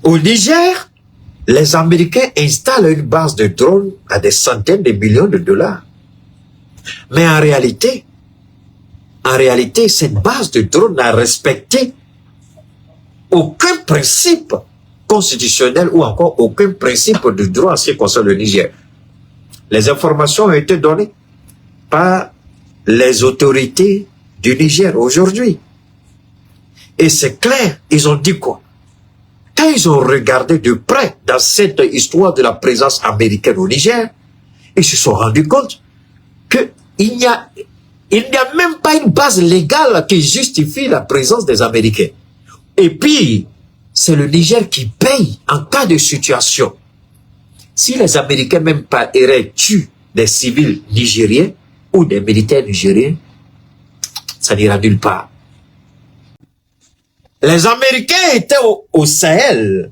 Au Niger, les Américains installent une base de drones à des centaines de millions de dollars. Mais en réalité, cette base de drones n'a respecté aucun principe constitutionnel ou encore aucun principe de droit en ce qui concerne le Niger. Les informations ont été données par les autorités du Niger aujourd'hui. Et c'est clair, ils ont dit quoi? Quand ils ont regardé de près dans cette histoire de la présence américaine au Niger, ils se sont rendus compte qu'il n'y a même pas une base légale qui justifie la présence des Américains. Et puis, c'est le Niger qui paye en cas de situation. Si les Américains même pas tuent des civils nigériens ou des militaires nigériens, ça n'ira nulle part. Les Américains étaient au Sahel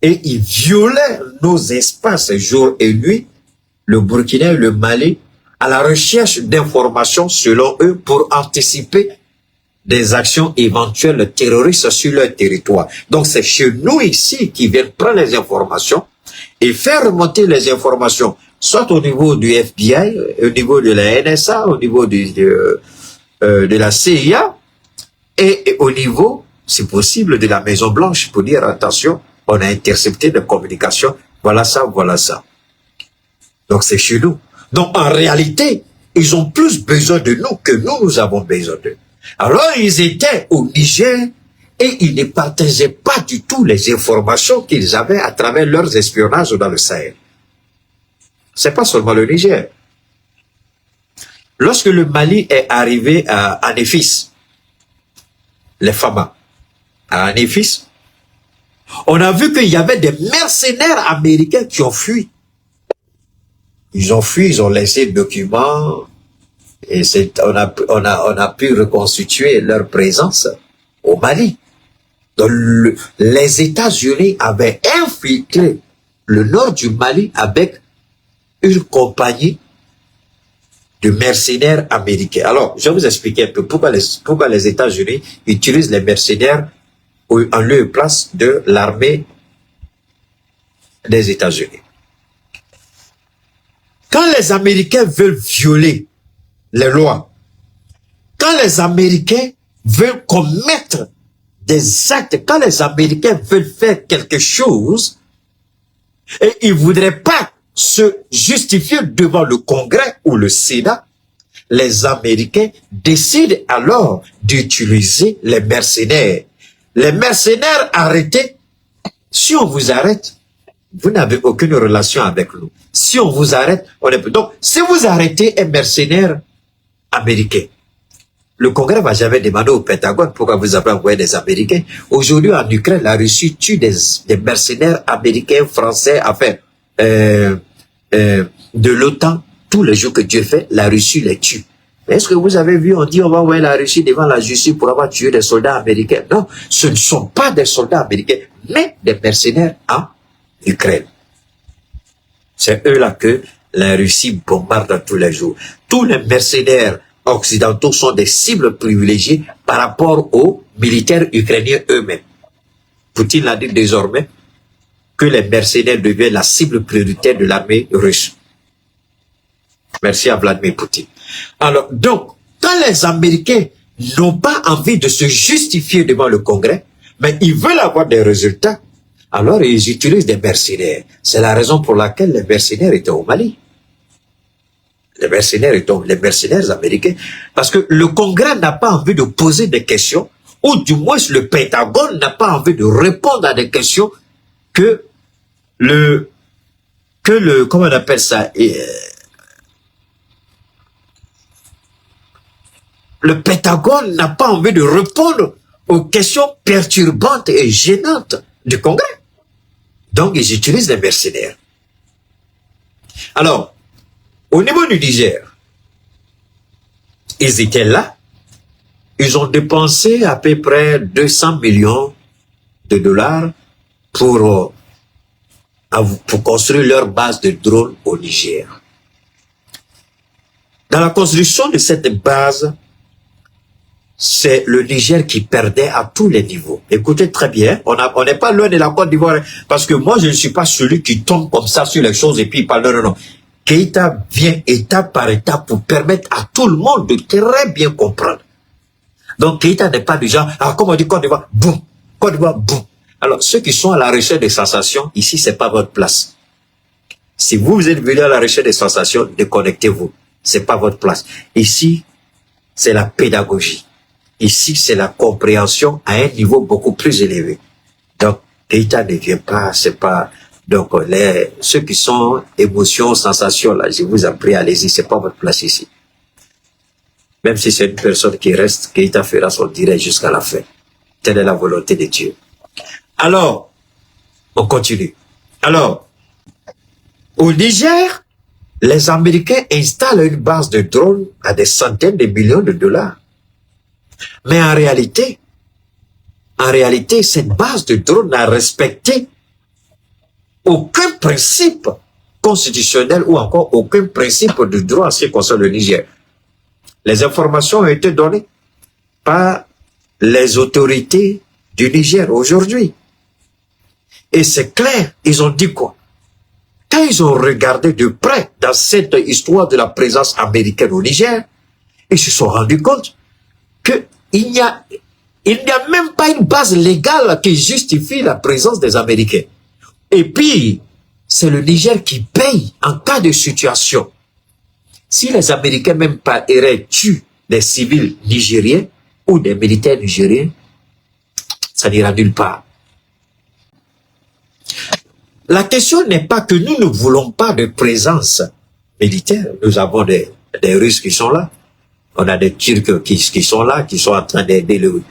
et ils violaient nos espaces jour et nuit, le Burkina et le Mali, à la recherche d'informations selon eux pour anticiper des actions éventuelles terroristes sur leur territoire. Donc c'est chez nous ici qu'ils viennent prendre les informations et faire remonter les informations, soit au niveau du FBI, au niveau de la NSA, au niveau de la CIA et au niveau, si possible, de la Maison Blanche pour dire attention, on a intercepté des communications, voilà ça, voilà ça. Donc c'est chez nous. Donc en réalité, ils ont plus besoin de nous que nous avons besoin d'eux. Alors ils étaient au Niger et ils ne partageaient pas du tout les informations qu'ils avaient à travers leurs espionnages dans le Sahel. C'est pas seulement le Niger. Lorsque le Mali est arrivé à Néfis, les FAMA, à Néfis, on a vu qu'il y avait des mercenaires américains qui ont fui. Ils ont fui, ils ont laissé des documents et on a pu reconstituer leur présence au Mali. Donc les États-Unis avaient infiltré le nord du Mali avec une compagnie de mercenaires américains. Alors, je vais vous expliquer un peu pourquoi les États-Unis utilisent les mercenaires en lieu et place de l'armée des États-Unis. Quand les Américains veulent violer les lois, quand les Américains veulent commettre des actes, quand les Américains veulent faire quelque chose, et ils ne voudraient pas se justifier devant le Congrès ou le Sénat, les Américains décident alors d'utiliser les mercenaires. Les mercenaires arrêtés, si on vous arrête, vous n'avez aucune relation avec nous. Si on vous arrête, on est... Donc, si vous arrêtez un mercenaire américain, le Congrès va jamais demander au Pentagone pourquoi vous avez envoyé des Américains. Aujourd'hui, en Ukraine, la Russie tue des mercenaires américains, français, enfin, de l'OTAN. Tous les jours que Dieu fait, la Russie les tue. Est-ce que vous avez vu, on dit on va envoyer la Russie devant la justice pour avoir tué des soldats américains? Non, ce ne sont pas des soldats américains, mais des mercenaires en Ukraine. C'est eux-là que la Russie bombarde tous les jours. Tous les mercenaires occidentaux sont des cibles privilégiées par rapport aux militaires ukrainiens eux-mêmes. Poutine a dit désormais que les mercenaires deviennent la cible prioritaire de l'armée russe. Merci à Vladimir Poutine. Alors, donc, quand les Américains n'ont pas envie de se justifier devant le Congrès, mais ils veulent avoir des résultats, alors ils utilisent des mercenaires. C'est la raison pour laquelle les mercenaires étaient au Mali. Les mercenaires américains. Parce que le Congrès n'a pas envie de poser des questions, ou du moins le Pentagone n'a pas envie de répondre à des questions que comment on appelle ça, le Pentagone n'a pas envie de répondre aux questions perturbantes et gênantes du Congrès. Donc, ils utilisent les mercenaires. Alors, au niveau du Niger, ils étaient là. Ils ont dépensé à peu près 200 millions de dollars pour construire leur base de drones au Niger. Dans la construction de cette base, c'est le Niger qui perdait à tous les niveaux. Écoutez très bien, on n'est pas loin de la Côte d'Ivoire, parce que moi, je ne suis pas celui qui tombe comme ça sur les choses et puis il parle. Non, non, non. Keïta vient étape par étape pour permettre à tout le monde de très bien comprendre. Donc, Keïta n'est pas du genre, comme on dit Côte d'Ivoire, boum, Côte d'Ivoire, boum. Alors, ceux qui sont à la recherche des sensations, ici, c'est pas votre place. Si vous êtes venu à la recherche des sensations, déconnectez-vous. C'est pas votre place. Ici, c'est la pédagogie. Ici, c'est la compréhension à un niveau beaucoup plus élevé. Donc, Keïta ne vient pas, c'est pas... Donc, ceux qui sont émotions, sensations, là, je vous en prie, allez-y, c'est pas votre place ici. Même si c'est une personne qui reste, Keïta fera son direct jusqu'à la fin. Telle est la volonté de Dieu. Alors, on continue. Alors, au Niger, les Américains installent une base de drones à des centaines de millions de dollars. Mais en réalité, cette base de drones n'a respecté aucun principe constitutionnel ou encore aucun principe de droit en ce qui concerne le Niger. Les informations ont été données par les autorités du Niger aujourd'hui. Et c'est clair, ils ont dit quoi? Quand ils ont regardé de près dans cette histoire de la présence américaine au Niger, ils se sont rendus compte qu'il n'y a même pas une base légale qui justifie la présence des Américains. Et puis, c'est le Niger qui paye en cas de situation. Si les Américains même pas iraient tuer des civils nigériens ou des militaires nigériens, ça n'ira nulle part. La question n'est pas que nous ne voulons pas de présence militaire. Nous avons des Russes qui sont là. On a des Turcs qui sont là, qui sont en train d'aider le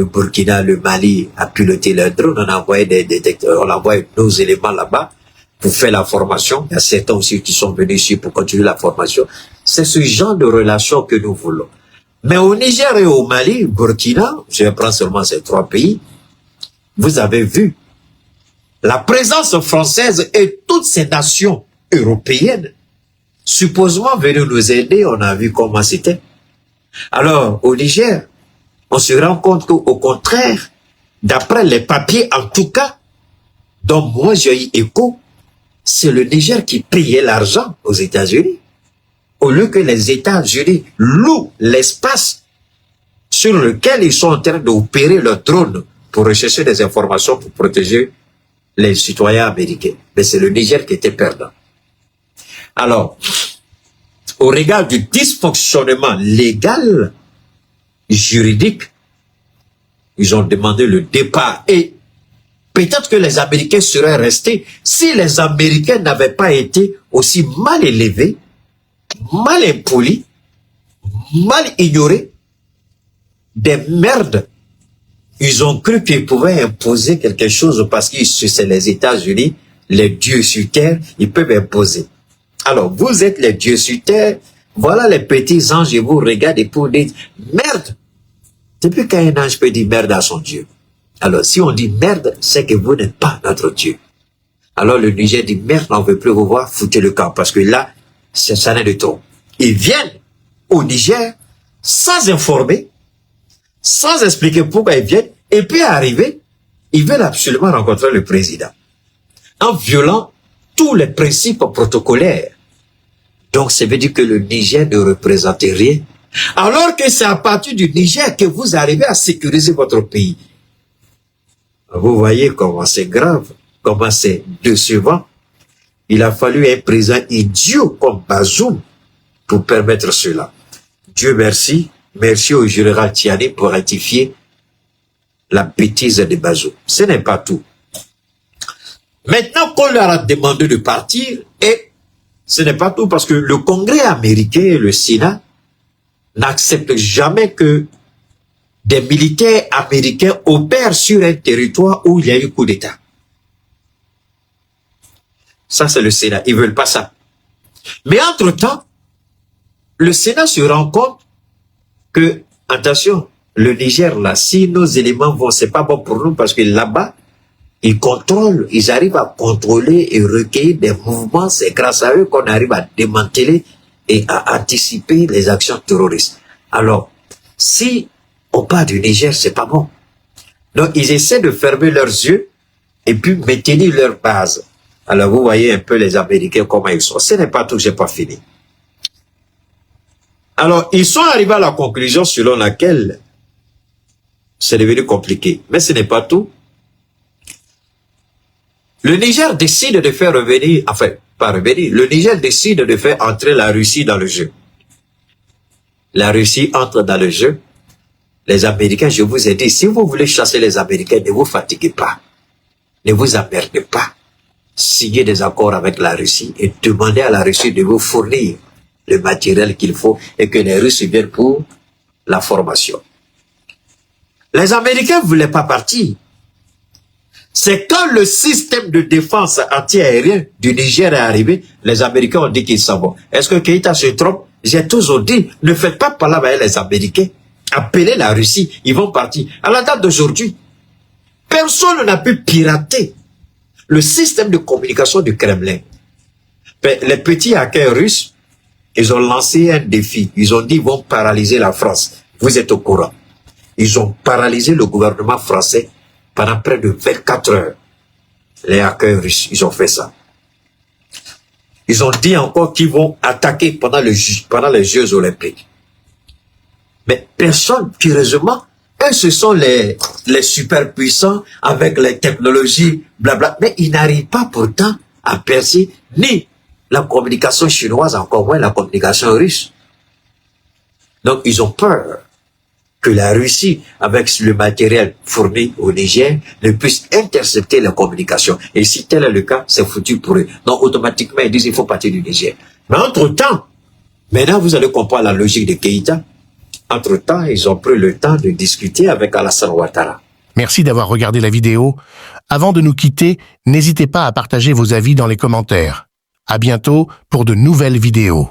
Burkina, le Mali à piloter leurs drones. On a envoyé on a envoyé nos éléments là-bas pour faire la formation. Il y a certains aussi qui sont venus ici pour continuer la formation. C'est ce genre de relation que nous voulons. Mais au Niger et au Mali, Burkina, je vais prendre seulement ces trois pays, vous avez vu la présence française et toutes ces nations européennes, supposément venues nous aider, on a vu comment c'était. Alors, au Niger, on se rend compte qu'au contraire, d'après les papiers en tout cas, dont moi j'ai eu écho, c'est le Niger qui payait l'argent aux États-Unis. Au lieu que les États-Unis louent l'espace sur lequel ils sont en train d'opérer leurs drones pour rechercher des informations pour protéger les citoyens américains. Mais c'est le Niger qui était perdant. Alors, au regard du dysfonctionnement légal, juridique, ils ont demandé le départ. Et peut-être que les Américains seraient restés si les Américains n'avaient pas été aussi mal élevés, mal impolis, mal ignorés, des merdes. Ils ont cru qu'ils pouvaient imposer quelque chose parce que c'est les États-Unis, les dieux sur terre, ils peuvent imposer. Alors, vous êtes les dieux sur terre, voilà les petits anges, et vous regardez pour dire, merde. Depuis quand un ange peut dire merde à son Dieu? Alors, si on dit merde, c'est que vous n'êtes pas notre Dieu. Alors, le Niger dit merde, on ne veut plus vous voir, foutez le camp, parce que là, ça n'est de trop. Ils viennent au Niger sans informer, sans expliquer pourquoi ils viennent, et puis arriver, ils veulent absolument rencontrer le président, en violant tous les principes protocolaires. Donc, ça veut dire que le Niger ne représente rien. Alors que c'est à partir du Niger que vous arrivez à sécuriser votre pays. Vous voyez comment c'est grave, comment c'est décevant. Il a fallu un président idiot comme Bazoum pour permettre cela. Dieu merci. Merci au général Tiani pour rectifier la bêtise de Bazoum. Ce n'est pas tout. Maintenant qu'on leur a demandé de partir, et ce n'est pas tout parce que le Congrès américain et le Sénat n'acceptent jamais que des militaires américains opèrent sur un territoire où il y a eu coup d'État. Ça, c'est le Sénat. Ils veulent pas ça. Mais entre-temps, le Sénat se rend compte que, attention, le Niger, là, si nos éléments vont, c'est pas bon pour nous parce que là-bas, ils contrôlent, ils arrivent à contrôler et recueillir des mouvements. C'est grâce à eux qu'on arrive à démanteler et à anticiper les actions terroristes. Alors, si on parle du Niger, c'est pas bon. Donc, ils essaient de fermer leurs yeux et puis maintenir leur base. Alors, vous voyez un peu les Américains, comment ils sont. Ce n'est pas tout, j'ai pas fini. Alors, ils sont arrivés à la conclusion selon laquelle c'est devenu compliqué. Mais ce n'est pas tout. Le Niger décide de faire revenir, enfin, pas revenir, le Niger décide de faire entrer la Russie dans le jeu. La Russie entre dans le jeu. Les Américains, je vous ai dit, si vous voulez chasser les Américains, ne vous fatiguez pas. Ne vous emmerdez pas. Signez des accords avec la Russie et demandez à la Russie de vous fournir le matériel qu'il faut et que les Russes viennent pour la formation. Les Américains ne voulaient pas partir. C'est quand le système de défense anti-aérien du Niger est arrivé, les Américains ont dit qu'ils s'en vont. Est-ce que Keïta se trompe? J'ai toujours dit, ne faites pas parler avec les Américains. Appelez la Russie, ils vont partir. À la date d'aujourd'hui, personne n'a pu pirater le système de communication du Kremlin. Les petits hackers russes, ils ont lancé un défi. Ils ont dit, ils vont paralyser la France. Vous êtes au courant. Ils ont paralysé le gouvernement français pendant près de 24 heures. Les hackers russes, ils ont fait ça. Ils ont dit encore qu'ils vont attaquer pendant les Jeux olympiques. Mais personne, curieusement, eux, ce sont les superpuissants avec les technologies, blabla. Mais ils n'arrivent pas pourtant à percer ni la communication chinoise, encore moins la communication russe. Donc, ils ont peur que la Russie, avec le matériel fourni au Niger, ne puisse intercepter la communication. Et si tel est le cas, c'est foutu pour eux. Donc, automatiquement, ils disent qu'il faut partir du Niger. Mais entre-temps, maintenant, vous allez comprendre la logique de Keïta. Entre-temps, ils ont pris le temps de discuter avec Alassane Ouattara. Merci d'avoir regardé la vidéo. Avant de nous quitter, n'hésitez pas à partager vos avis dans les commentaires. À bientôt pour de nouvelles vidéos.